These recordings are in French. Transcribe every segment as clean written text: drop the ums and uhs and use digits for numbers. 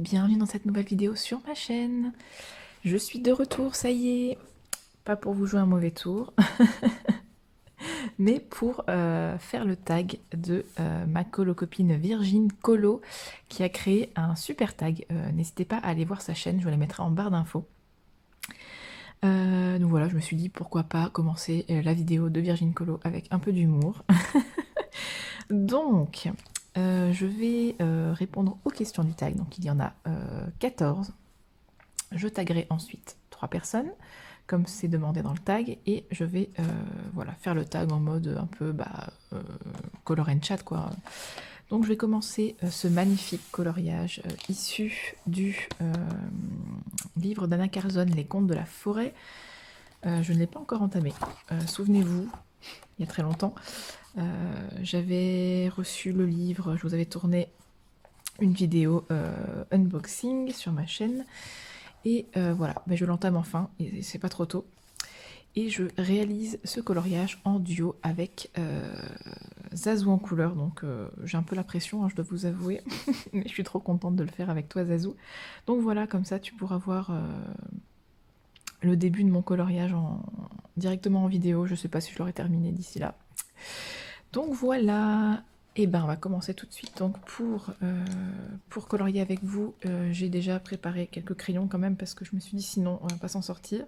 bienvenue dans cette nouvelle vidéo sur ma chaîne. Je suis de retour, ça y est, pas pour vous jouer un mauvais tour, mais pour faire le tag de ma colo-copine Virgin Colo qui a créé un super tag. N'hésitez pas à aller voir sa chaîne, je vous la mettrai en barre d'infos. Donc voilà, je me suis dit pourquoi pas commencer la vidéo de Virgin Colo avec un peu d'humour. Donc, je vais répondre aux questions du tag, donc il y en a 14. Je taguerai ensuite 3 personnes, comme c'est demandé dans le tag, et je vais voilà, faire le tag en mode un peu color and chat, quoi. Donc je vais commencer ce magnifique coloriage issu du livre d'Anna Carlzon, Les Contes de la forêt. Je ne l'ai pas encore entamé. Souvenez-vous, il y a très longtemps, j'avais reçu le livre, je vous avais tourné une vidéo unboxing sur ma chaîne. Et voilà, ben je l'entame enfin, et c'est pas trop tôt. Et je réalise ce coloriage en duo avec Zazou en couleur. Donc j'ai un peu la pression, hein, je dois vous avouer. Mais je suis trop contente de le faire avec toi, Zazou. Donc voilà, comme ça tu pourras voir le début de mon coloriage directement en vidéo. Je sais pas si je l'aurai terminé d'ici là. Donc voilà. Et ben on va commencer tout de suite. Donc pour colorier avec vous, j'ai déjà préparé quelques crayons quand même parce que je me suis dit sinon on va pas s'en sortir.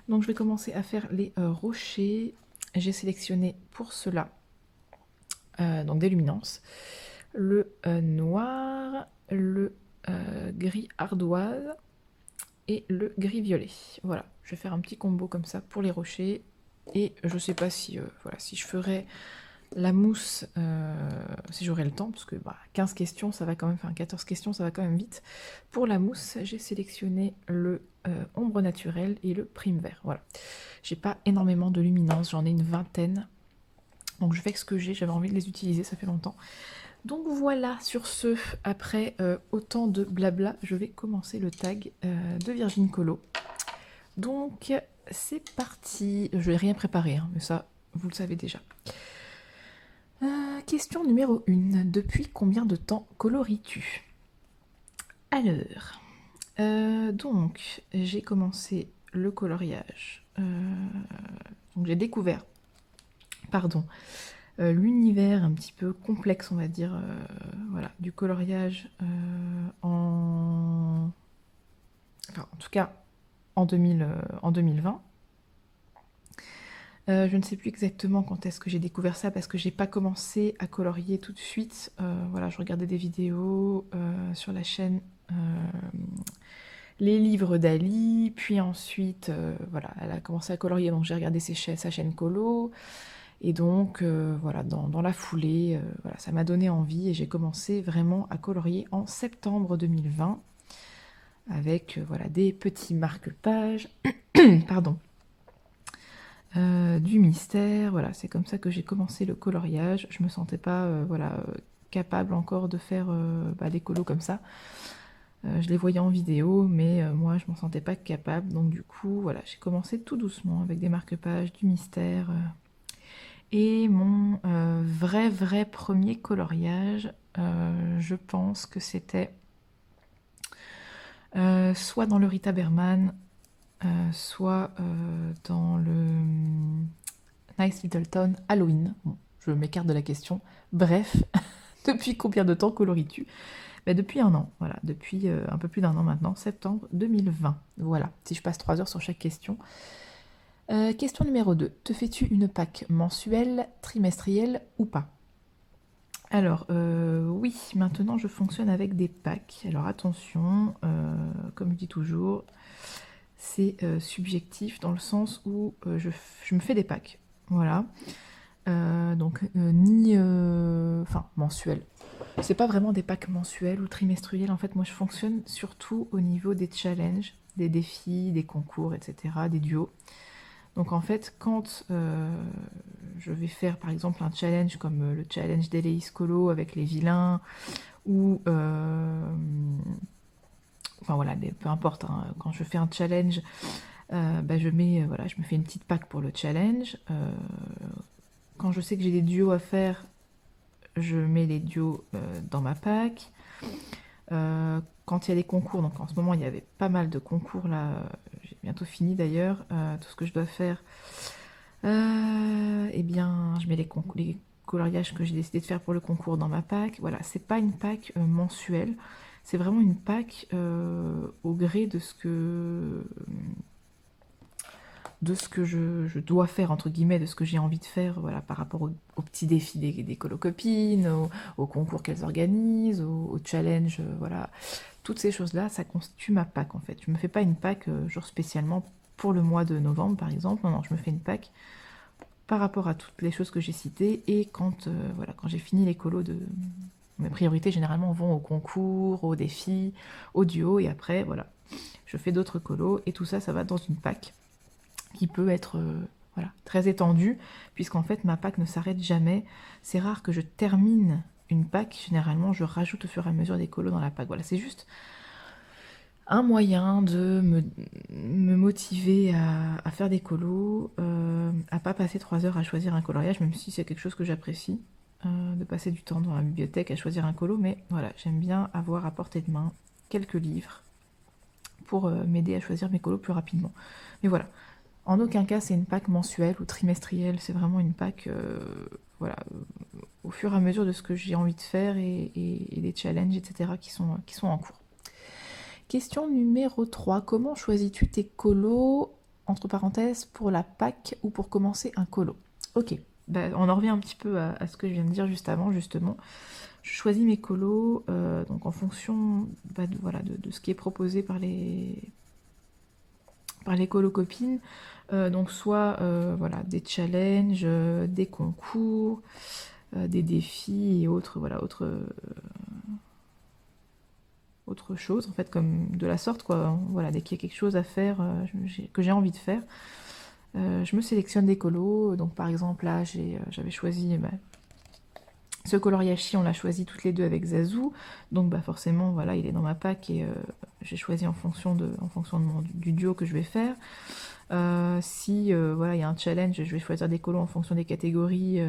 Donc je vais commencer à faire les rochers. J'ai sélectionné pour cela donc des luminances, le noir, le gris ardoise et le gris violet. Voilà, je vais faire un petit combo comme ça pour les rochers. Et je sais pas si voilà, si je ferai la mousse, si j'aurai le temps, parce que 15 questions, ça va quand même, enfin 14 questions, ça va quand même vite. Pour la mousse, j'ai sélectionné le ombre naturelle et le prime vert. Voilà. J'ai pas énormément de luminance, j'en ai une vingtaine. Donc je fais que ce que j'ai, j'avais envie de les utiliser, ça fait longtemps. Donc voilà, sur ce, après autant de blabla, je vais commencer le tag de Virgin Colo. Donc c'est parti. Je n'ai rien préparé, hein, mais ça, vous le savez déjà. Question numéro 1. Depuis combien de temps colories-tu? Alors, donc, j'ai commencé le coloriage. Donc, j'ai découvert, pardon, l'univers un petit peu complexe, on va dire, voilà, du coloriage en tout cas, en 2020. Je ne sais plus exactement quand est-ce que j'ai découvert ça parce que j'ai pas commencé à colorier tout de suite. Voilà, je regardais des vidéos sur la chaîne, les livres d'Ali, puis ensuite, voilà, elle a commencé à colorier, donc j'ai regardé sa chaîne colo, et donc voilà, dans la foulée, voilà, ça m'a donné envie et j'ai commencé vraiment à colorier en septembre 2020 avec voilà des petits marque-pages, pardon. Du mystère, voilà, c'est comme ça que j'ai commencé le coloriage. Je me sentais pas voilà, capable encore de faire des colos comme ça. Je les voyais en vidéo, mais moi je m'en sentais pas capable. Donc du coup, voilà, j'ai commencé tout doucement avec des marque-pages, du mystère. Et mon vrai premier coloriage, je pense que c'était soit dans le Rita Berman, soit dans le Nice Little Town Halloween. Bon, je m'écarte de la question. Bref, depuis combien de temps colories-tu? Depuis un an, voilà, depuis un peu plus d'un an maintenant, septembre 2020. Voilà, si je passe 3 heures sur chaque question. Question numéro 2. Te fais-tu une Pâques mensuelle, trimestrielle ou pas? Alors, oui, maintenant je fonctionne avec des packs. Alors attention, comme je dis toujours, c'est subjectif dans le sens où je me fais des packs. Voilà. Donc, enfin, mensuel. C'est pas vraiment des packs mensuels ou trimestriels. En fait, moi, je fonctionne surtout au niveau des challenges, des défis, des concours, etc., des duos. Donc, en fait, quand je vais faire, par exemple, un challenge comme le challenge d'Eleis Colo avec les vilains, ou... enfin, voilà, peu importe. Hein, quand je fais un challenge, je me fais une petite pack pour le challenge. Quand je sais que j'ai des duos à faire, je mets les duos dans ma pack. Quand il y a des concours, donc en ce moment il y avait pas mal de concours là, j'ai bientôt fini d'ailleurs, tout ce que je dois faire, eh bien je mets les coloriages que j'ai décidé de faire pour le concours dans ma pack. Voilà, c'est pas une pack mensuelle, c'est vraiment une pack au gré de ce que je dois faire, entre guillemets, de ce que j'ai envie de faire, voilà, par rapport aux petits défis des colocopines, aux concours qu'elles organisent, aux challenges, voilà. Toutes ces choses-là, ça constitue ma pack, en fait. Je me fais pas une pack, genre spécialement pour le mois de novembre, par exemple. Non, non, je me fais une pack par rapport à toutes les choses que j'ai citées, et quand, voilà, quand j'ai fini les colos de... Mes priorités, généralement, vont au concours, aux défis, au duo, et après, voilà, je fais d'autres colos, et tout ça, ça va dans une pack qui peut être voilà, très étendue, puisqu'en fait ma pack ne s'arrête jamais. C'est rare que je termine une pack, généralement je rajoute au fur et à mesure des colos dans la pack. Voilà, c'est juste un moyen de me motiver à faire des colos, à pas passer 3 heures à choisir un coloriage, même si c'est quelque chose que j'apprécie, de passer du temps dans la bibliothèque à choisir un colo, mais voilà, j'aime bien avoir à portée de main quelques livres pour m'aider à choisir mes colos plus rapidement. Mais voilà, en aucun cas c'est une pack mensuelle ou trimestrielle, c'est vraiment une pack voilà, au fur et à mesure de ce que j'ai envie de faire et des challenges, etc. qui sont en cours. Question numéro 3. Comment choisis-tu tes colos, entre parenthèses, pour la pack ou pour commencer un colo? Ok, bah, on en revient un petit peu à ce que je viens de dire juste avant, justement. Je choisis mes colos donc en fonction bah, voilà, de ce qui est proposé par les colocopines. Donc soit voilà, des challenges, des concours, des défis et autres, voilà, autre chose, en fait, comme de la sorte, quoi. Voilà, dès qu'il y a quelque chose à faire, que j'ai envie de faire, je me sélectionne des colos. Donc par exemple, là, j'avais choisi... Bah, ce coloriachi, on l'a choisi toutes les deux avec Zazou, donc bah forcément, voilà, il est dans ma pack et j'ai choisi en fonction du duo que je vais faire. Si voilà, il y a un challenge, je vais choisir des colos en fonction des catégories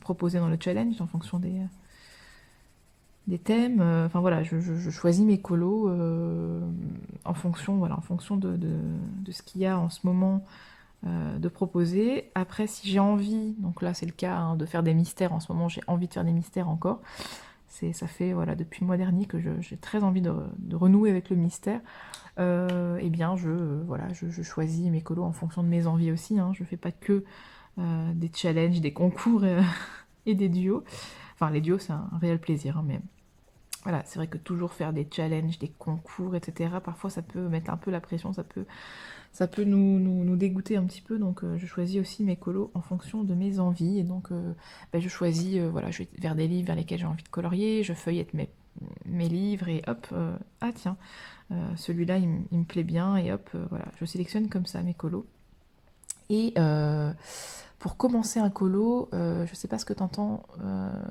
proposées dans le challenge, en fonction des thèmes. Enfin voilà, je choisis mes colos en fonction, voilà, en fonction de ce qu'il y a en ce moment de proposer. Après, si j'ai envie, donc là c'est le cas hein, de faire des mystères, en ce moment j'ai envie de faire des mystères encore. Ça fait voilà, depuis le mois dernier que j'ai très envie de renouer avec le mystère. Eh bien voilà, je choisis mes colos en fonction de mes envies aussi. Hein. Je fais pas que des challenges, des concours et des duos. Enfin, les duos c'est un réel plaisir, hein, mais voilà, c'est vrai que toujours faire des challenges, des concours, etc., parfois ça peut mettre un peu la pression, ça peut nous dégoûter un petit peu, donc je choisis aussi mes colos en fonction de mes envies, et donc ben, je choisis, voilà, je vais vers des livres vers lesquels j'ai envie de colorier, je feuillette mes livres, et hop, ah tiens, celui-là il me plaît bien, et hop, voilà, je sélectionne comme ça mes colos. Et pour commencer un colo, je sais pas ce que t'entends,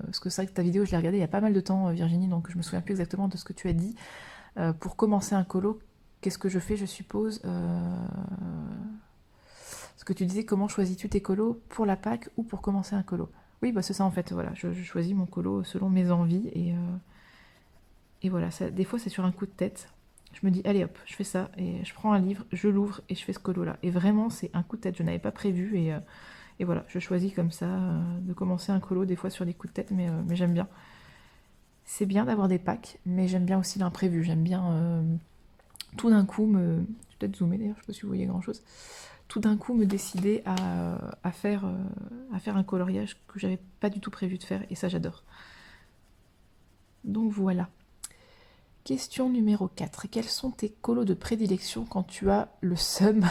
parce que c'est vrai que ta vidéo je l'ai regardée il y a pas mal de temps, Virginie, donc je me souviens plus exactement de ce que tu as dit. Pour commencer un colo, qu'est-ce que je fais, je suppose ce que tu disais, comment choisis-tu tes colos pour la Pâques ou pour commencer un colo? Oui, bah c'est ça en fait, voilà, je choisis mon colo selon mes envies, et voilà, ça, des fois c'est sur un coup de tête. Je me dis, allez hop, je fais ça, et je prends un livre, je l'ouvre et je fais ce colo-là. Et vraiment, c'est un coup de tête, je n'avais pas prévu, et voilà, je choisis comme ça de commencer un colo, des fois sur des coups de tête, mais j'aime bien. C'est bien d'avoir des packs, mais j'aime bien aussi l'imprévu, j'aime bien tout d'un coup je vais peut-être zoomer d'ailleurs, je sais pas si vous voyez grand chose, tout d'un coup me décider à faire un coloriage que j'avais pas du tout prévu de faire, et ça j'adore. Donc voilà. Question numéro 4. Quels sont tes colos de prédilection quand tu as le seum,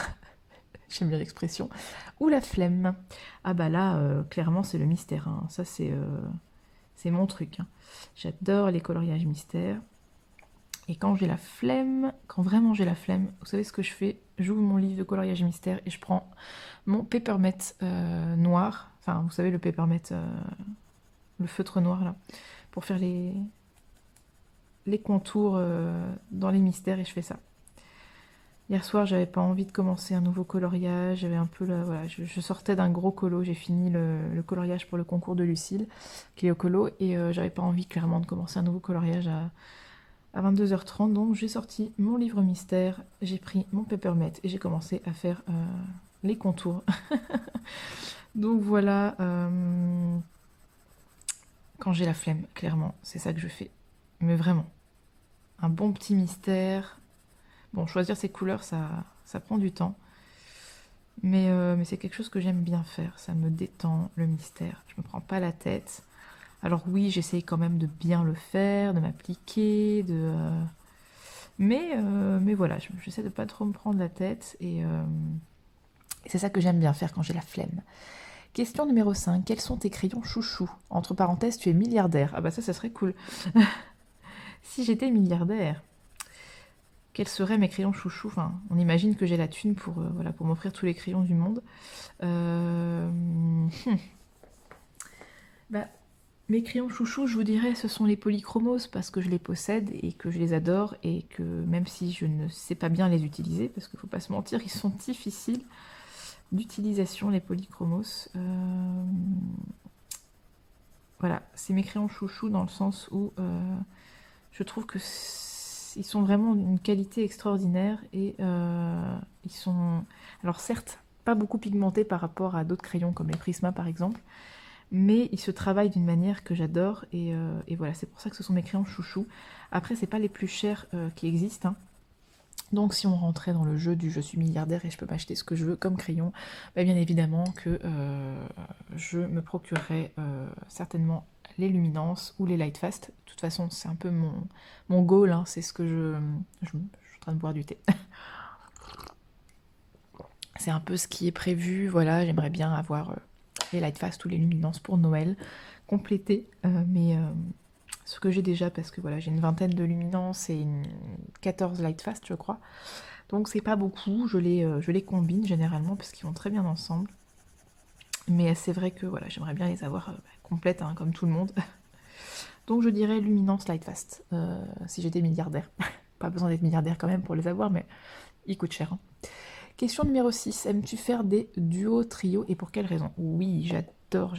j'aime bien l'expression, ou la flemme? Ah bah là, clairement c'est le mystère, hein. Ça c'est mon truc, hein. J'adore les coloriages mystères. Et quand j'ai la flemme, quand vraiment j'ai la flemme, vous savez ce que je fais? J'ouvre mon livre de coloriage mystère et je prends mon Peppermint noir, enfin vous savez le Peppermint, le feutre noir là, pour faire les contours dans les mystères, et je fais ça. Hier soir j'avais pas envie de commencer un nouveau coloriage, j'avais un peu voilà, je sortais d'un gros colo, j'ai fini le coloriage pour le concours de Lucille, qui est au colo, et j'avais pas envie clairement de commencer un nouveau coloriage à 22h30, donc j'ai sorti mon livre mystère, j'ai pris mon Papermate et j'ai commencé à faire les contours. Donc voilà, quand j'ai la flemme, clairement, c'est ça que je fais. Mais vraiment, un bon petit mystère. Bon, choisir ses couleurs, ça prend du temps. Mais c'est quelque chose que j'aime bien faire. Ça me détend, le mystère. Je me prends pas la tête. Alors oui, j'essaye quand même de bien le faire, de m'appliquer, mais voilà, j'essaie de pas trop me prendre la tête. Et c'est ça que j'aime bien faire quand j'ai la flemme. Question numéro 5. Quels sont tes crayons chouchous? Entre parenthèses, tu es milliardaire. Ah bah ça serait cool. Si j'étais milliardaire, quels seraient mes crayons chouchous? Enfin, on imagine que j'ai la thune voilà, pour m'offrir tous les crayons du monde. Bah, mes crayons chouchous, je vous dirais, ce sont les polychromos parce que je les possède et que je les adore et que même si je ne sais pas bien les utiliser, parce qu'il ne faut pas se mentir, ils sont difficiles d'utilisation, les polychromos. Voilà, c'est mes crayons chouchous dans le sens où je trouve que ils sont vraiment d'une qualité extraordinaire et ils sont, alors certes, pas beaucoup pigmentés par rapport à d'autres crayons comme les Prisma par exemple, mais ils se travaillent d'une manière que j'adore et voilà, c'est pour ça que ce sont mes crayons chouchous. Après, c'est pas les plus chers qui existent, hein. Donc si on rentrait dans le jeu du je suis milliardaire et je peux m'acheter ce que je veux comme crayon, bah, bien évidemment que je me procurerais certainement les Luminance ou les Lightfast. De toute façon, c'est un peu mon goal, hein, c'est ce que je suis en train de boire du thé. C'est un peu ce qui est prévu, voilà, j'aimerais bien avoir les Lightfast ou les Luminance pour Noël, compléter, mais ce que j'ai déjà, parce que voilà, j'ai une vingtaine de Luminance et 14 Lightfast, je crois. Donc c'est pas beaucoup, je les combine généralement parce qu'ils vont très bien ensemble. Mais c'est vrai que voilà, j'aimerais bien les avoir complètes, hein, comme tout le monde. Donc je dirais Luminance Lightfast, si j'étais milliardaire. Pas besoin d'être milliardaire quand même pour les avoir, mais ils coûtent cher, hein. Question numéro 6. Aimes-tu faire des duos, trios et pour quelle raison? Oui, j'adore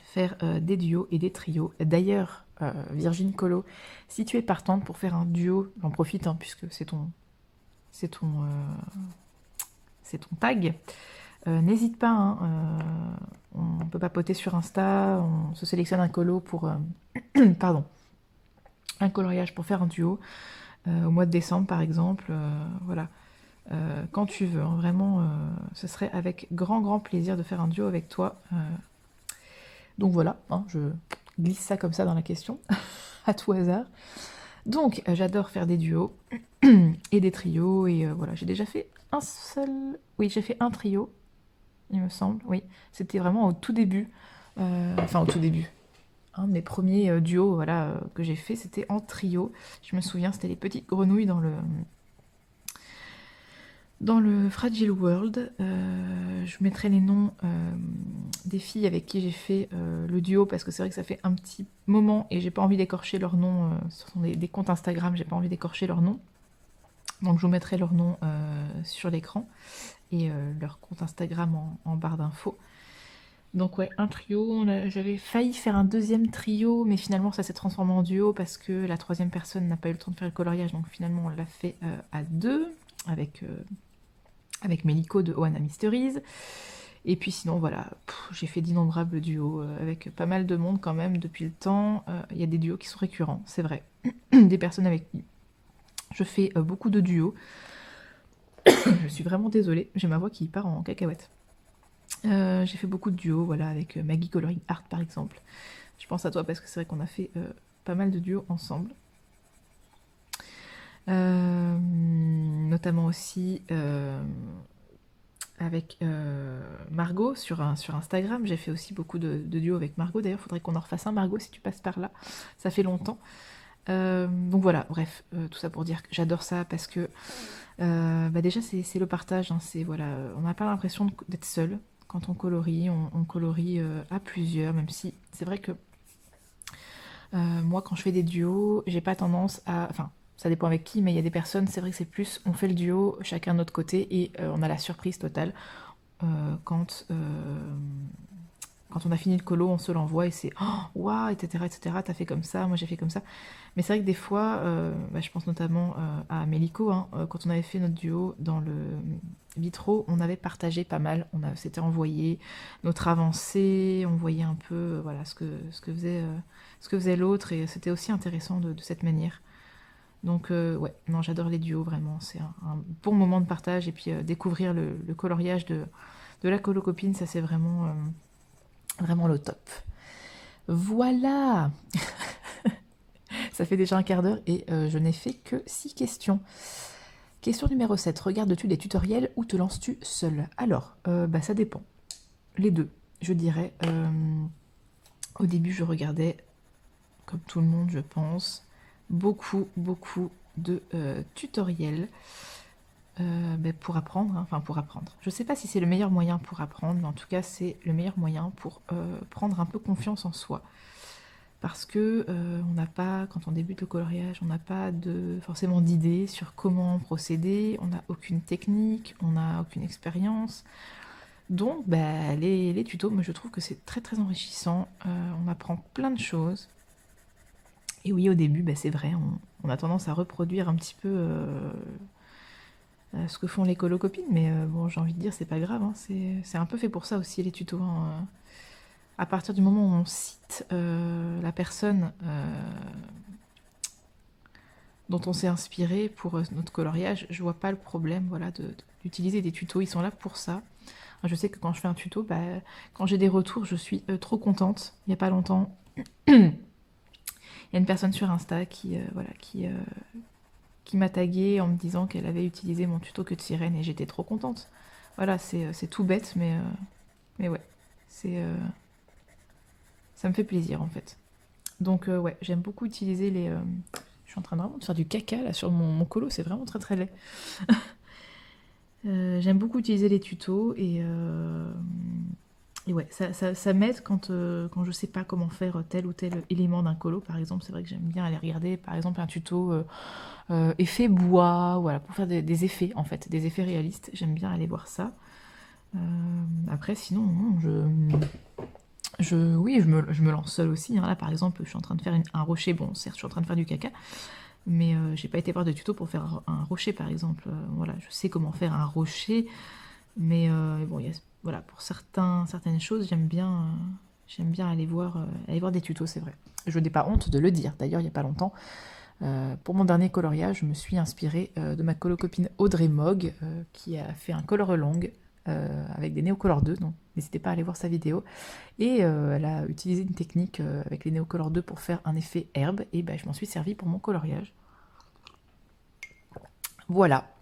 faire des duos et des trios. D'ailleurs, Virgin Colo, si tu es partante pour faire un duo, j'en profite, hein, puisque c'est ton tag, n'hésite pas, hein, on peut papoter sur Insta, on se sélectionne un colo pour pardon, un coloriage pour faire un duo au mois de décembre par exemple, voilà. Quand tu veux, hein, vraiment, ce serait avec grand plaisir de faire un duo avec toi. Donc voilà, hein, je glisse ça comme ça dans la question, à tout hasard. Donc j'adore faire des duos et des trios, et voilà, j'ai déjà fait un seul... Oui, j'ai fait un trio, il me semble, oui. C'était vraiment au tout début, enfin au tout début. Un de mes premiers duos voilà, que j'ai fait, c'était en trio. Je me souviens, c'était les petites grenouilles dans le Fragile World. Je mettrai les noms des filles avec qui j'ai fait le duo parce que c'est vrai que ça fait un petit moment et j'ai pas envie d'écorcher leurs noms. Ce sont des comptes Instagram, j'ai pas envie d'écorcher leurs noms. Donc je vous mettrai leurs noms sur l'écran et leur compte Instagram en barre d'infos. Donc ouais, un trio, j'avais failli faire un deuxième trio, mais finalement ça s'est transformé en duo parce que la troisième personne n'a pas eu le temps de faire le coloriage, donc finalement on l'a fait à deux, avec Meliko de Oana Mysteries. Et puis sinon voilà, j'ai fait d'innombrables duos avec pas mal de monde quand même depuis le temps. Il y a des duos qui sont récurrents, c'est vrai. Des personnes avec qui je fais beaucoup de duos. Je suis vraiment désolée, j'ai ma voix qui part en cacahuète. J'ai fait beaucoup de duos, voilà, avec Maggie Coloring Art par exemple. Je pense à toi parce que c'est vrai qu'on a fait pas mal de duos ensemble. Notamment aussi avec Margot sur Instagram. J'ai fait aussi beaucoup de duos avec Margot. D'ailleurs, il faudrait qu'on en refasse un, Margot, si tu passes par là. Ça fait longtemps. Donc voilà, bref, tout ça pour dire que j'adore ça parce que déjà c'est le partage, hein, voilà, on n'a pas l'impression d'être seul quand on colorie, on colorie à plusieurs, même si c'est vrai que moi quand je fais des duos, j'ai pas tendance à... Enfin, ça dépend avec qui, mais il y a des personnes, c'est vrai que c'est plus, on fait le duo chacun de notre côté et on a la surprise totale quand quand on a fini le colo, on se l'envoie et c'est oh, waouh, etc., etc., t'as fait comme ça, moi j'ai fait comme ça. Mais c'est vrai que des fois, je pense notamment à Mélico, hein, quand on avait fait notre duo dans le vitro, on avait partagé pas mal, s'était envoyé notre avancée, on voyait un peu voilà, ce que faisait l'autre, et c'était aussi intéressant de cette manière. Donc ouais, non, j'adore les duos, vraiment, c'est un bon moment de partage, et puis découvrir le coloriage de la colocopine, ça c'est vraiment, vraiment le top. Voilà. Ça fait déjà un quart d'heure et je n'ai fait que 6 questions. Question numéro 7. Regardes-tu des tutoriels ou te lances-tu seul? Alors, ça dépend. Les deux, je dirais. Au début, je regardais, comme tout le monde, je pense, beaucoup de tutoriels pour apprendre. Enfin, pour apprendre. Je ne sais pas si c'est le meilleur moyen pour apprendre, mais en tout cas, c'est le meilleur moyen pour prendre un peu confiance en soi. Parce que on n'a pas, quand on débute le coloriage, on n'a pas forcément d'idée sur comment procéder, on n'a aucune technique, on n'a aucune expérience. Donc les tutos, moi je trouve que c'est très très enrichissant, on apprend plein de choses. Et oui, au début, c'est vrai, on a tendance à reproduire un petit peu ce que font les colocopines, mais bon, j'ai envie de dire, c'est pas grave, hein, c'est un peu fait pour ça aussi, les tutos, hein. À partir du moment où on cite la personne dont on s'est inspiré pour notre coloriage, je vois pas le problème, voilà, d'utiliser des tutos, ils sont là pour ça. Je sais que quand je fais un tuto, quand j'ai des retours, je suis trop contente. Il n'y a pas longtemps, il y a une personne sur Insta qui m'a taguée en me disant qu'elle avait utilisé mon tuto queue de sirène et j'étais trop contente. Voilà, c'est tout bête, mais ouais, ça me fait plaisir en fait. Donc ouais, j'aime beaucoup utiliser les... Je suis en train vraiment de faire du caca là sur mon colo, c'est vraiment très très laid. J'aime beaucoup utiliser les tutos et ouais, ça m'aide quand je sais pas comment faire tel ou tel élément d'un colo, par exemple. C'est vrai que j'aime bien aller regarder, par exemple, un tuto effet bois, voilà, pour faire des effets, en fait, des effets réalistes. J'aime bien aller voir ça. Après, sinon, non, oui, je me lance seule aussi, hein. Là, par exemple, je suis en train de faire un rocher. Bon, certes, je suis en train de faire du caca, mais j'ai pas été voir de tuto pour faire un rocher, par exemple. Voilà, je sais comment faire un rocher, mais bon, voilà, pour certaines choses, j'aime bien aller voir des tutos, c'est vrai. Je n'ai pas honte de le dire. D'ailleurs, il n'y a pas longtemps, pour mon dernier coloriage, je me suis inspirée de ma colocopine Audrey Mogg, qui a fait un color along avec des Neocolor 2, donc n'hésitez pas à aller voir sa vidéo. Et elle a utilisé une technique avec les Neocolor 2 pour faire un effet herbe, et je m'en suis servi pour mon coloriage. Voilà,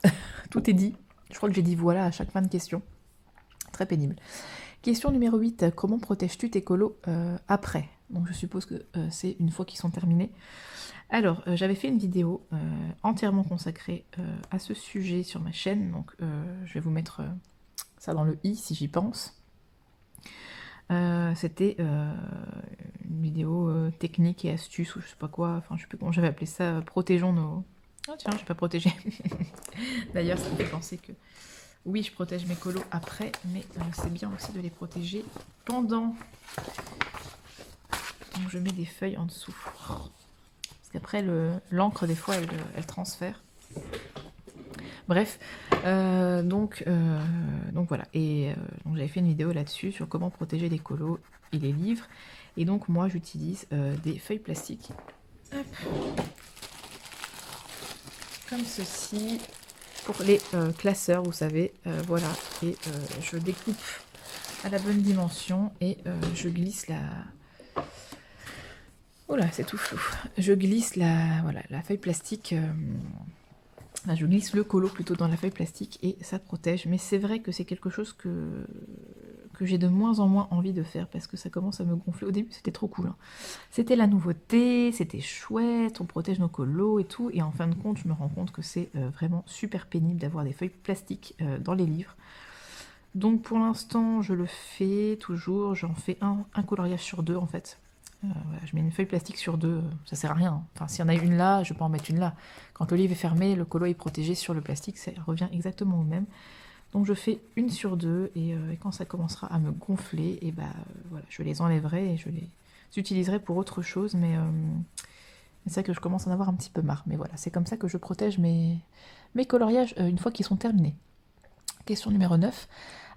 tout est dit. Je crois que j'ai dit voilà à chaque fin de question. Très pénible. Question numéro 8. Comment protèges-tu tes colos après? Donc je suppose que c'est une fois qu'ils sont terminés. Alors, j'avais fait une vidéo entièrement consacrée à ce sujet sur ma chaîne, donc je vais vous mettre ça dans le i si j'y pense. C'était une vidéo technique et astuces ou je sais pas quoi, enfin je sais plus comment j'avais appelé ça, protégeons nos... Ah tiens, j'ai pas protégé. D'ailleurs, ça me fait penser que oui, je protège mes colos après, mais c'est bien aussi de les protéger pendant. Donc je mets des feuilles en dessous. Parce qu'après, l'encre, des fois, elle transfère. Bref, donc voilà. Et donc j'avais fait une vidéo là-dessus, sur comment protéger les colos et les livres. Et donc moi, j'utilise des feuilles plastiques. Hop. Comme ceci. Pour les classeurs, vous savez, voilà, et je découpe à la bonne dimension et je glisse la... Oh là, c'est tout flou. Je glisse la feuille plastique, je glisse le colo plutôt dans la feuille plastique et ça protège. Mais c'est vrai que c'est quelque chose que j'ai de moins en moins envie de faire parce que ça commence à me gonfler. Au début, c'était trop cool, hein. C'était la nouveauté, c'était chouette, on protège nos colos et tout. Et en fin de compte, je me rends compte que c'est vraiment super pénible d'avoir des feuilles plastiques dans les livres. Donc pour l'instant, je le fais toujours. J'en fais un coloriage sur deux en fait. Voilà, je mets une feuille plastique sur deux, ça sert à rien. Enfin, s'il y en a une là, je peux en mettre une là. Quand le livre est fermé, le colo est protégé sur le plastique, ça revient exactement au même. Donc je fais une sur deux, et quand ça commencera à me gonfler, et voilà, je les enlèverai et je les utiliserai pour autre chose, mais c'est vrai que je commence à en avoir un petit peu marre. Mais voilà, c'est comme ça que je protège mes coloriages une fois qu'ils sont terminés. Question numéro 9.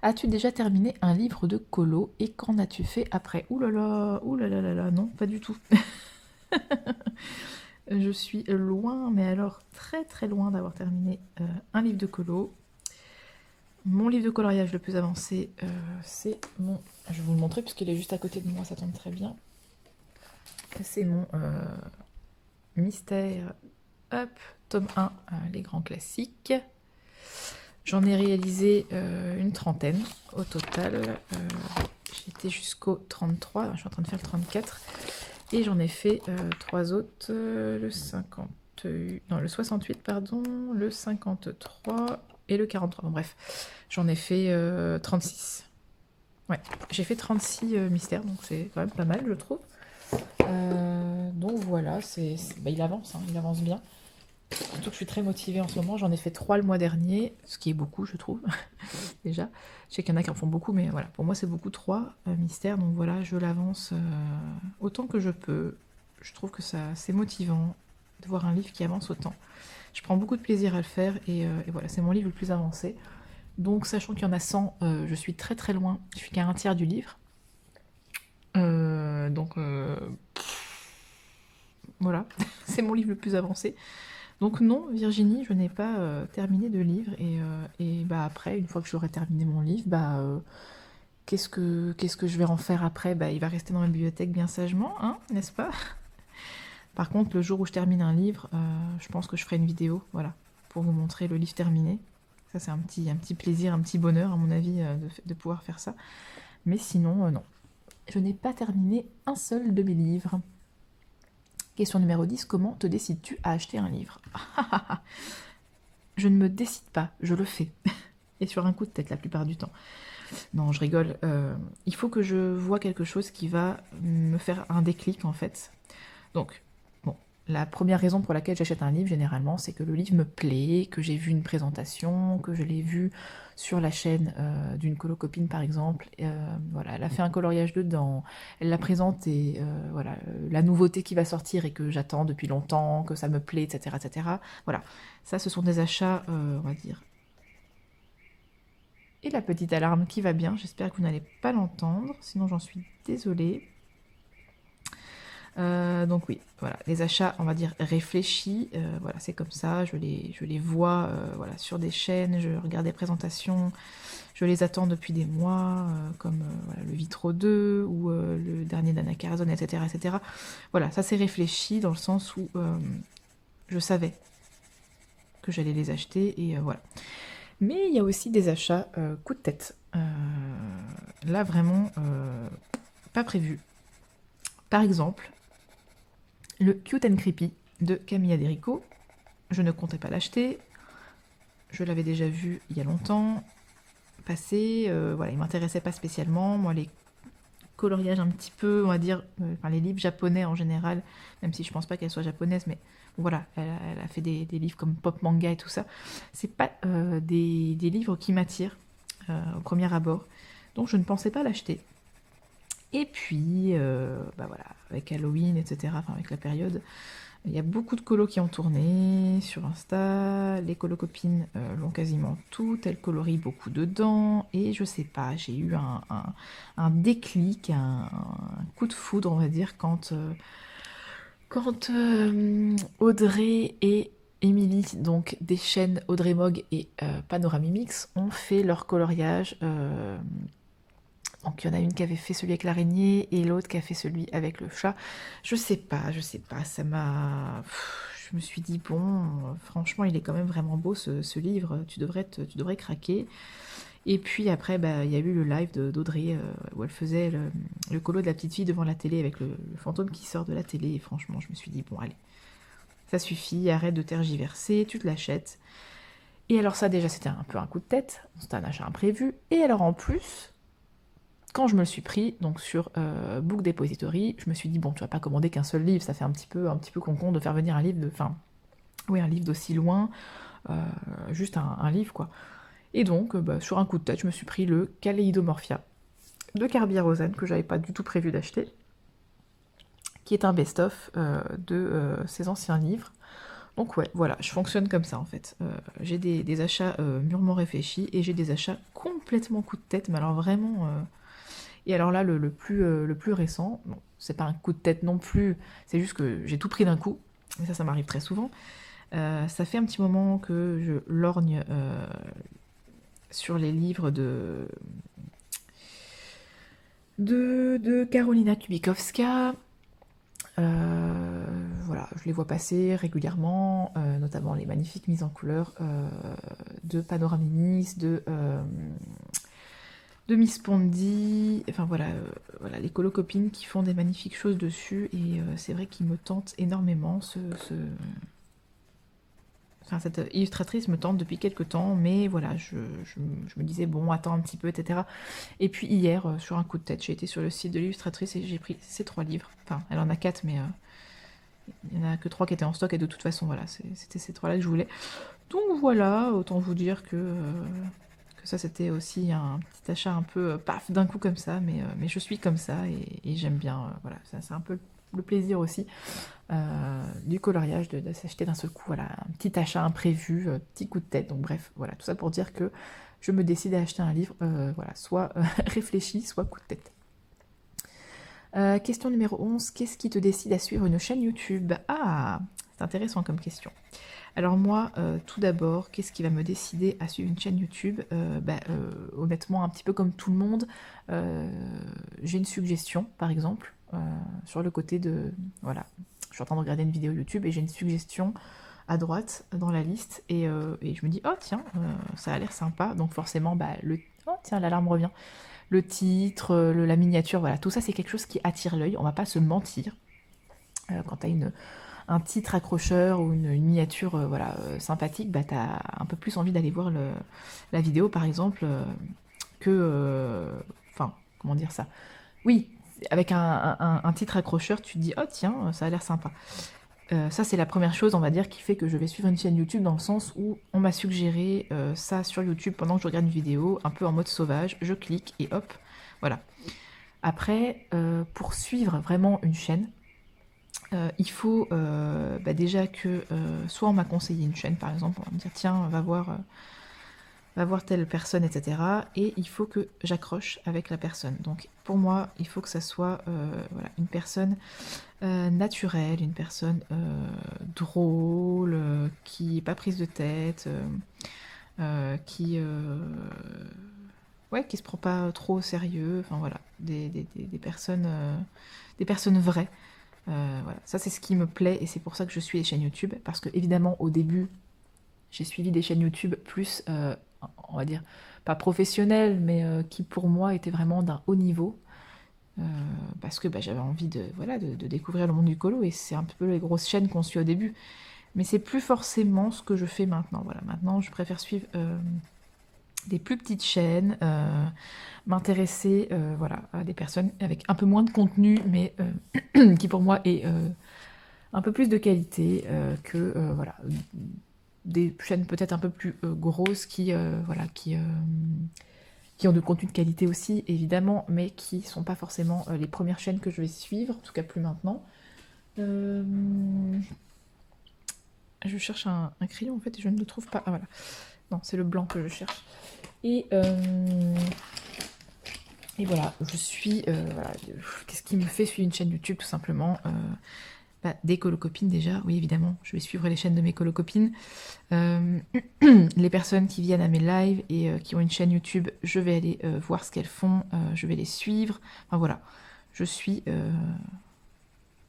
As-tu déjà terminé un livre de colo et qu'en as-tu fait après? Ouh là là, non, pas du tout. Je suis loin, mais alors très très loin d'avoir terminé un livre de colo. Mon livre de coloriage le plus avancé, c'est mon... Je vais vous le montrer puisqu'il est juste à côté de moi, ça tombe très bien. C'est mon Mystère Up, tome 1, les grands classiques. J'en ai réalisé une trentaine au total. J'étais jusqu'au 33, je suis en train de faire le 34. Et j'en ai fait 3 autres, le 68, pardon, le 53 et le 43. Bon, bref, j'en ai fait 36. Ouais, j'ai fait 36 mystères, donc c'est quand même pas mal, je trouve. Donc voilà, il avance, hein, il avance bien. Surtout que je suis très motivée en ce moment. J'en ai fait 3 le mois dernier, ce qui est beaucoup, je trouve, déjà. Je sais qu'il y en a qui en font beaucoup, mais voilà, pour moi c'est beaucoup 3 mystères. Donc voilà, je l'avance autant que je peux. Je trouve que c'est motivant de voir un livre qui avance autant. Je prends beaucoup de plaisir à le faire, et voilà, c'est mon livre le plus avancé. Donc sachant qu'il y en a 100, je suis très très loin. Je suis qu'à un tiers du livre. Donc voilà, c'est mon livre le plus avancé. Donc non, Virginie, je n'ai pas terminé de livre, et après, une fois que j'aurai terminé mon livre, qu'est-ce que je vais en faire après? Il va rester dans ma bibliothèque bien sagement, hein, n'est-ce pas? Par contre, le jour où je termine un livre, je pense que je ferai une vidéo, voilà, pour vous montrer le livre terminé. Ça, c'est un petit plaisir, un petit bonheur, à mon avis, de pouvoir faire ça. Mais sinon, non. Je n'ai pas terminé un seul de mes livres. Question numéro 10, comment te décides-tu à acheter un livre? Je ne me décide pas, je le fais. Et sur un coup de tête la plupart du temps. Non, je rigole. Il faut que je vois quelque chose qui va me faire un déclic, en fait. Donc, bon, la première raison pour laquelle j'achète un livre, généralement, c'est que le livre me plaît, que j'ai vu une présentation, que je l'ai vu sur la chaîne d'une colocopine, par exemple. Voilà, elle a fait un coloriage dedans, elle la présente, et voilà, la nouveauté qui va sortir et que j'attends depuis longtemps, que ça me plaît, etc., etc. Voilà, ça, ce sont des achats, on va dire. Et la petite alarme qui va bien, j'espère que vous n'allez pas l'entendre, sinon j'en suis désolée. Donc oui, voilà, les achats, on va dire, réfléchis, voilà, c'est comme ça, je les vois voilà, sur des chaînes, je regarde des présentations, je les attends depuis des mois, comme voilà, le Vitro 2 ou le dernier d'Anna Carazone, etc., etc. Voilà, ça c'est réfléchi dans le sens où je savais que j'allais les acheter, et voilà. Mais il y a aussi des achats coup de tête. Là, vraiment, pas prévu. Par exemple, le Cute and Creepy de Camilla Derico. Je ne comptais pas l'acheter. Je l'avais déjà vu il y a longtemps, passer. Voilà, il m'intéressait pas spécialement. Moi, les coloriages un petit peu, on va dire, enfin les livres japonais en général, même si je pense pas qu'elle soit japonaise, mais voilà, elle a fait des livres comme Pop Manga et tout ça. C'est pas des livres qui m'attirent au premier abord. Donc je ne pensais pas l'acheter. Et puis, voilà, avec Halloween, etc., enfin avec la période, il y a beaucoup de colos qui ont tourné sur Insta. Les colocopines l'ont quasiment toutes, elles colorient beaucoup dedans. Et je sais pas, j'ai eu un déclic, un coup de foudre, on va dire, quand Audrey et Émilie, donc des chaînes Audrey Mog et Panoramimix, ont fait leur coloriage. Donc il y en a une qui avait fait celui avec l'araignée et l'autre qui a fait celui avec le chat. Je sais pas, ça m'a... Je me suis dit, bon, franchement, il est quand même vraiment beau ce livre, tu devrais craquer. Et puis après, il y a eu le live d'Audrey où elle faisait le colo de la petite fille devant la télé avec le fantôme qui sort de la télé. Et franchement, je me suis dit, bon, allez, ça suffit, arrête de tergiverser, tu te l'achètes. Et alors ça, déjà, c'était un peu un coup de tête, c'était un achat imprévu. Et alors en plus, quand je me le suis pris, donc sur Book Depository, je me suis dit, bon, tu vas pas commander qu'un seul livre, ça fait un petit peu con de faire venir un livre un livre d'aussi loin, juste un livre, quoi. Et donc, sur un coup de tête, je me suis pris le Kaleidomorphia de Kerby Rosen, que j'avais pas du tout prévu d'acheter, qui est un best-of de ses anciens livres. Donc ouais, voilà, je fonctionne comme ça en fait. J'ai des achats mûrement réfléchis et j'ai des achats complètement coup de tête, mais alors vraiment... Et alors là, le plus récent, bon, c'est pas un coup de tête non plus, c'est juste que j'ai tout pris d'un coup, mais ça m'arrive très souvent. Ça fait un petit moment que je lorgne sur les livres de Karolina Kubikowska. Voilà, je les vois passer régulièrement, notamment les magnifiques mises en couleur de Panoraminis, de Miss Pondy, enfin voilà, voilà, les colocopines qui font des magnifiques choses dessus, et c'est vrai qu'ils me tentent énormément. Enfin, cette illustratrice me tente depuis quelques temps, mais voilà, je me disais, bon, attends un petit peu, etc. Et puis hier, sur un coup de tête, j'ai été sur le site de l'illustratrice et j'ai pris ces 3 livres. Enfin, elle en a 4, mais il n'y en a que 3 qui étaient en stock, et de toute façon, voilà, c'était ces 3-là que je voulais. Donc voilà, autant vous dire que ça c'était aussi un petit achat un peu paf d'un coup comme ça, mais je suis comme ça et j'aime bien, voilà, c'est un peu le plaisir aussi du coloriage de s'acheter d'un seul coup, voilà, un petit achat imprévu, petit coup de tête. Donc bref, voilà, tout ça pour dire que je me décide à acheter un livre, voilà, soit réfléchi, soit coup de tête. Question numéro 11, qu'est-ce qui te décide à suivre une chaîne YouTube? Ah, c'est intéressant comme question. Alors moi, tout d'abord, qu'est-ce qui va me décider à suivre une chaîne YouTube? Honnêtement, un petit peu comme tout le monde, j'ai une suggestion, par exemple, sur le côté de... Voilà, je suis en train de regarder une vidéo YouTube et j'ai une suggestion à droite dans la liste, et je me dis, oh tiens, ça a l'air sympa, donc forcément, oh tiens, l'alarme revient. Le titre, la miniature, voilà, tout ça c'est quelque chose qui attire l'œil, on va pas se mentir. Quand tu as un titre accrocheur ou une miniature voilà, sympathique, tu as un peu plus envie d'aller voir la vidéo par exemple que... Enfin, comment dire ça? Oui, avec un titre accrocheur, tu te dis, oh tiens, ça a l'air sympa. Ça, c'est la première chose, on va dire, qui fait que je vais suivre une chaîne YouTube, dans le sens où on m'a suggéré ça sur YouTube pendant que je regarde une vidéo, un peu en mode sauvage, je clique et hop, voilà. Après, pour suivre vraiment une chaîne, il faut déjà que soit on m'a conseillé une chaîne, par exemple, on va me dire tiens, va voir telle personne, etc. Et il faut que j'accroche avec la personne. Donc pour moi, il faut que ça soit voilà, une personne naturelle, une personne drôle, qui n'est pas prise de tête, ouais, qui se prend pas trop au sérieux. Enfin voilà, des personnes vraies. Voilà, ça c'est ce qui me plaît et c'est pour ça que je suis les chaînes YouTube, parce que évidemment au début j'ai suivi des chaînes YouTube plus, on va dire, pas professionnelles, mais qui pour moi étaient vraiment d'un haut niveau, parce que j'avais envie de, voilà, de découvrir le monde du colo, et c'est un peu les grosses chaînes qu'on suit au début. Mais c'est plus forcément ce que je fais maintenant. Voilà, maintenant je préfère suivre des plus petites chaînes, m'intéresser voilà, à des personnes avec un peu moins de contenu, mais qui pour moi est un peu plus de qualité que voilà, des chaînes peut-être un peu plus grosses voilà, qui ont de contenu de qualité aussi, évidemment, mais qui sont pas forcément les premières chaînes que je vais suivre, en tout cas plus maintenant. Je cherche un crayon en fait et je ne le trouve pas. Ah voilà. Non, c'est le blanc que je cherche. Et voilà, je suis... voilà, qu'est-ce qui me fait suivre une chaîne YouTube, tout simplement des colocopines déjà, oui évidemment, je vais suivre les chaînes de mes colocopines. Les personnes qui viennent à mes lives et qui ont une chaîne YouTube, je vais aller voir ce qu'elles font, je vais les suivre. Enfin voilà, je suis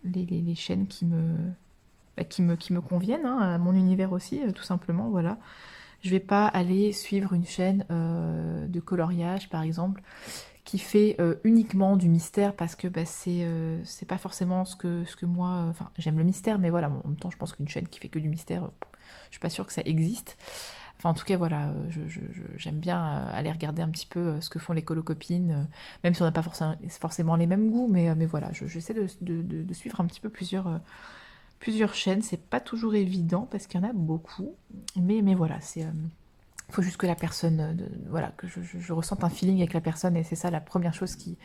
les chaînes qui me conviennent, hein, à mon univers aussi, tout simplement, voilà. Je vais pas aller suivre une chaîne de coloriage, par exemple, qui fait uniquement du mystère, parce que c'est pas forcément ce que moi... Enfin, j'aime le mystère, mais voilà, en même temps, je pense qu'une chaîne qui fait que du mystère, je suis pas sûre que ça existe. Enfin, en tout cas, voilà, j'aime bien aller regarder un petit peu ce que font les colocopines, même si on n'a pas forcément les mêmes goûts, mais voilà, j'essaie de suivre un petit peu plusieurs chaînes. C'est pas toujours évident, parce qu'il y en a beaucoup, mais voilà, Il faut juste que la personne, voilà, que je ressente un feeling avec la personne, et c'est ça la première chose qui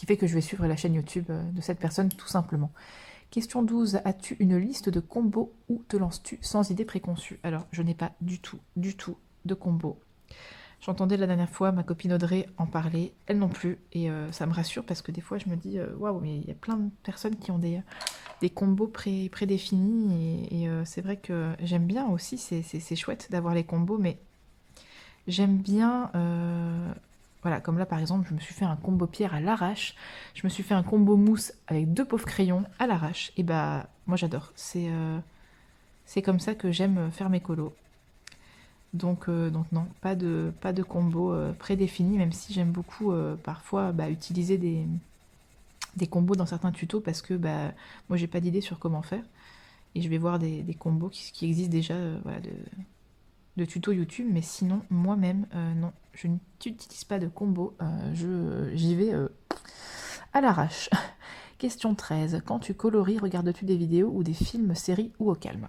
fait que je vais suivre la chaîne YouTube de cette personne, tout simplement. Question 12, as-tu une liste de combos ou te lances-tu sans idée préconçue? Alors, je n'ai pas du tout de combos. J'entendais la dernière fois ma copine Audrey en parler, elle non plus, et ça me rassure parce que des fois je me dis, waouh, mais il y a plein de personnes qui ont des combos prédéfinis, et c'est vrai que j'aime bien aussi, c'est chouette d'avoir les combos, mais j'aime bien, voilà, comme là par exemple, je me suis fait un combo pierre à l'arrache, je me suis fait un combo mousse avec 2 pauvres crayons à l'arrache, et bah moi j'adore, c'est comme ça que j'aime faire mes colos. Donc non, pas de combo prédéfini, même si j'aime beaucoup parfois utiliser des combos dans certains tutos, parce que moi j'ai pas d'idée sur comment faire, et je vais voir des combos qui existent déjà, voilà, de tutos YouTube, mais sinon moi-même non, je n'utilise pas de combo, j'y vais à l'arrache. Question 13, quand tu colories, regardes-tu des vidéos ou des films, séries ou au calme?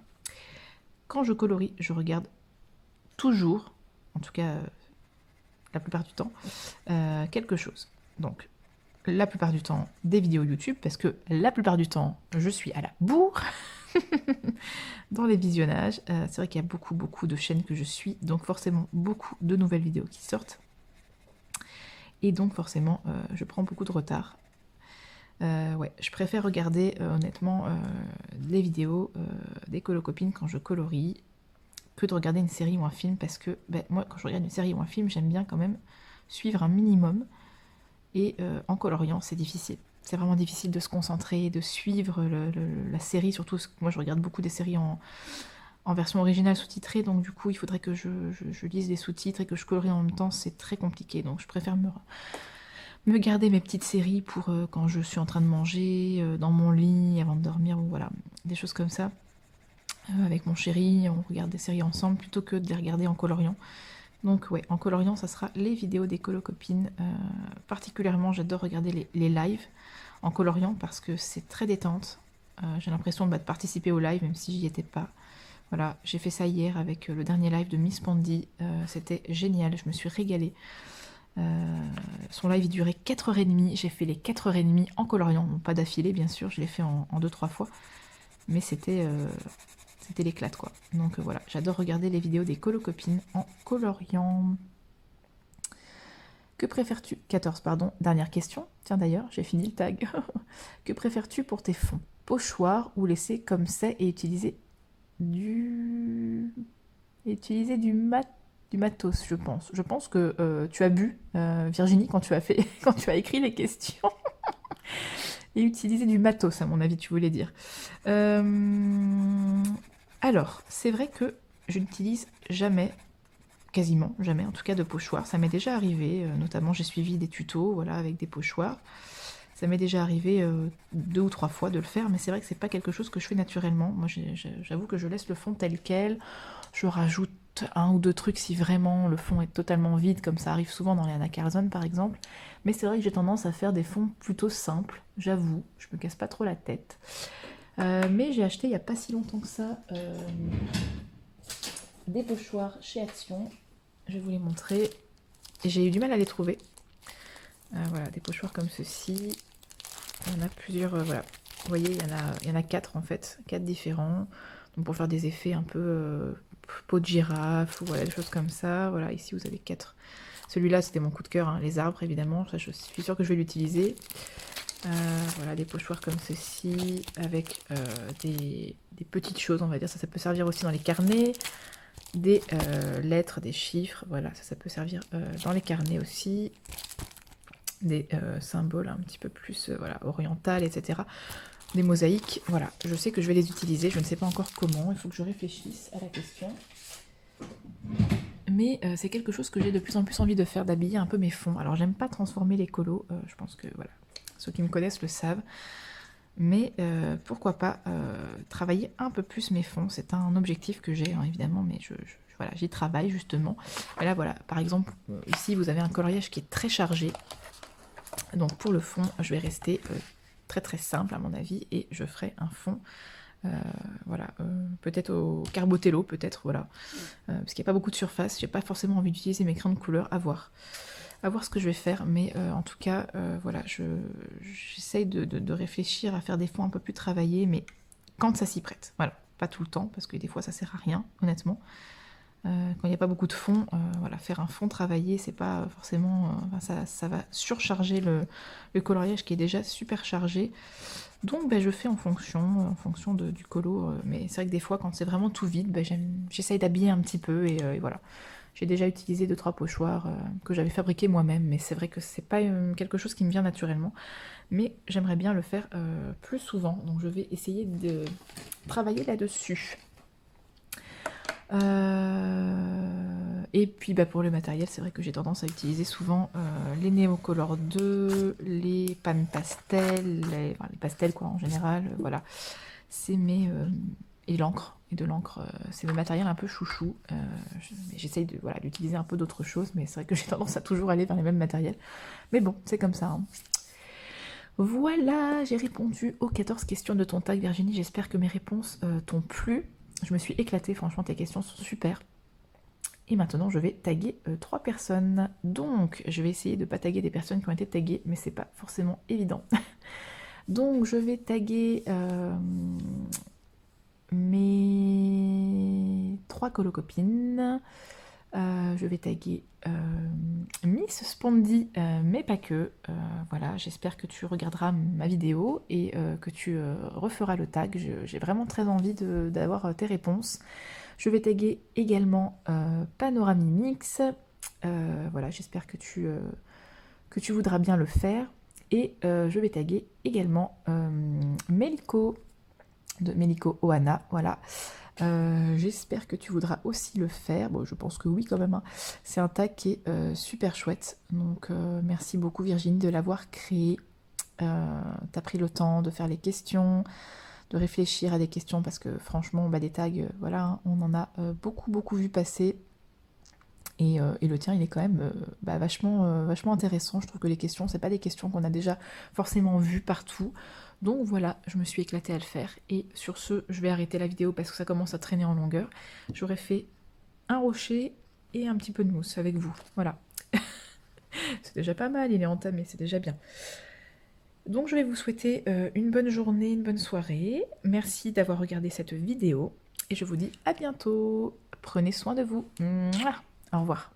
Quand je colorie, je regarde toujours, en tout cas la plupart du temps, quelque chose. Donc la plupart du temps des vidéos YouTube, parce que la plupart du temps je suis à la bourre dans les visionnages. C'est vrai qu'il y a beaucoup de chaînes que je suis, donc forcément beaucoup de nouvelles vidéos qui sortent, et donc forcément je prends beaucoup de retard. Ouais, je préfère regarder honnêtement les vidéos des colocopines quand je colorie, que de regarder une série ou un film, parce que moi quand je regarde une série ou un film, j'aime bien quand même suivre un minimum, et en coloriant c'est difficile. C'est vraiment difficile de se concentrer, de suivre la série, surtout moi je regarde beaucoup des séries en version originale sous-titrée, donc du coup il faudrait que je lise des sous-titres et que je colorie en même temps, c'est très compliqué, donc je préfère me garder mes petites séries pour quand je suis en train de manger, dans mon lit, avant de dormir, ou voilà, des choses comme ça. Avec mon chéri, on regarde des séries ensemble plutôt que de les regarder en coloriant. Donc ouais, en coloriant, ça sera les vidéos des colocopines. Particulièrement, j'adore regarder les lives en coloriant parce que c'est très détente. J'ai l'impression de participer au live, même si j'y étais pas. Voilà, j'ai fait ça hier avec le dernier live de Miss Pandy. C'était génial, je me suis régalée. Son live il durait 4h30, j'ai fait les 4h30 en coloriant, bon, pas d'affilée bien sûr, je l'ai fait en 2-3 fois, mais c'était l'éclate quoi. Donc voilà, j'adore regarder les vidéos des colocopines en coloriant. Que préfères-tu 14, pardon, dernière question. Tiens d'ailleurs, j'ai fini le tag. Que préfères-tu pour tes fonds? Pochoir ou laisser comme c'est et utiliser du matos, je pense. Je pense que tu as bu, Virginie, quand tu as fait, quand tu as écrit les questions. Et utiliser du matos, à mon avis, tu voulais dire. Alors, c'est vrai que je n'utilise jamais, quasiment jamais, en tout cas de pochoir. Ça m'est déjà arrivé, notamment j'ai suivi des tutos, voilà, avec des pochoirs. Ça m'est déjà arrivé 2 ou 3 fois de le faire, mais c'est vrai que c'est pas quelque chose que je fais naturellement. Moi, j'avoue que je laisse le fond tel quel. Je rajoute 1 ou 2 trucs si vraiment le fond est totalement vide, comme ça arrive souvent dans les Anna Carzon par exemple. Mais c'est vrai que j'ai tendance à faire des fonds plutôt simples, j'avoue. Je me casse pas trop la tête. Mais j'ai acheté il n'y a pas si longtemps que ça des pochoirs chez Action. Je vais vous les montrer. Et j'ai eu du mal à les trouver. Voilà, des pochoirs comme ceci. Il y en a plusieurs, voilà. Vous voyez, il y en a 4 en fait, 4 différents. Donc pour faire des effets un peu peau de girafe, ou voilà, des choses comme ça. Voilà, ici vous avez 4. Celui-là, c'était mon coup de cœur, hein, les arbres évidemment. Ça, je suis sûre que je vais l'utiliser. Voilà, des pochoirs comme ceci, avec des petites choses, on va dire. Ça peut servir aussi dans les carnets. Des lettres, des chiffres, voilà, ça peut servir dans les carnets aussi. Des symboles un petit peu plus voilà, oriental, etc. Des mosaïques, voilà. Je sais que je vais les utiliser, je ne sais pas encore comment, il faut que je réfléchisse à la question. Mais c'est quelque chose que j'ai de plus en plus envie de faire, d'habiller un peu mes fonds. Alors j'aime pas transformer les colos, je pense que voilà, ceux qui me connaissent le savent. Mais pourquoi pas travailler un peu plus mes fonds, c'est un objectif que j'ai, hein, évidemment, mais voilà, j'y travaille justement. Et là voilà, par exemple, ici vous avez un coloriage qui est très chargé. Donc pour le fond, je vais rester très très simple à mon avis, et je ferai un fond Voilà, peut-être au Carbotello, peut-être, voilà. Parce qu'il n'y a pas beaucoup de surface, j'ai pas forcément envie d'utiliser mes crayons de couleur, à voir. À voir ce que je vais faire, mais en tout cas, voilà, j'essaye de réfléchir à faire des fonds un peu plus travaillés, mais quand ça s'y prête, voilà. Pas tout le temps, parce que des fois ça sert à rien, honnêtement. Quand il n'y a pas beaucoup de fond, voilà, faire un fond travaillé, c'est pas forcément... ça va surcharger le coloriage qui est déjà super chargé. Donc je fais en fonction du colo. Mais c'est vrai que des fois, quand c'est vraiment tout vide, j'essaye d'habiller un petit peu et voilà. J'ai déjà utilisé 2-3 pochoirs que j'avais fabriqués moi-même, mais c'est vrai que c'est pas quelque chose qui me vient naturellement. Mais j'aimerais bien le faire plus souvent, donc je vais essayer de travailler là-dessus. Et puis pour le matériel, c'est vrai que j'ai tendance à utiliser souvent les Neocolor 2, les pannes pastels, les pastels quoi en général, voilà. C'est et l'encre, et de l'encre, c'est le matériel un peu chouchou. J'essaye d'utiliser un peu d'autres choses, mais c'est vrai que j'ai tendance à toujours aller vers les mêmes matériels. Mais bon, c'est comme ça. Hein. Voilà, j'ai répondu aux 14 questions de ton tag, Virginie. J'espère que mes réponses t'ont plu. Je me suis éclatée, franchement, tes questions sont super. Et maintenant, je vais taguer 3 personnes. Donc, je vais essayer de ne pas taguer des personnes qui ont été taguées, mais c'est pas forcément évident. Donc, je vais taguer mes 3 colocopines. Je vais taguer Miss Spondy, mais pas que. Voilà, j'espère que tu regarderas ma vidéo et que tu referas le tag. J'ai vraiment très envie d'avoir tes réponses. Je vais taguer également Panoramimix. Voilà, j'espère que tu voudras bien le faire. Et je vais taguer également Meliko, de Meliko Ohana. Voilà. J'espère que tu voudras aussi le faire. Bon, je pense que oui quand même. Hein. C'est un tag qui est super chouette. Donc merci beaucoup Virginie de l'avoir créé. T'as pris le temps de faire les questions, de réfléchir à des questions parce que franchement, des tags, voilà, hein, on en a beaucoup vu passer. Et le tien, il est quand même vachement intéressant. Je trouve que les questions, c'est pas des questions qu'on a déjà forcément vues partout. Donc voilà, je me suis éclatée à le faire. Et sur ce, je vais arrêter la vidéo parce que ça commence à traîner en longueur. J'aurais fait un rocher et un petit peu de mousse avec vous. Voilà. C'est déjà pas mal, il est entamé, c'est déjà bien. Donc je vais vous souhaiter une bonne journée, une bonne soirée. Merci d'avoir regardé cette vidéo. Et je vous dis à bientôt. Prenez soin de vous. Mouah. Au revoir.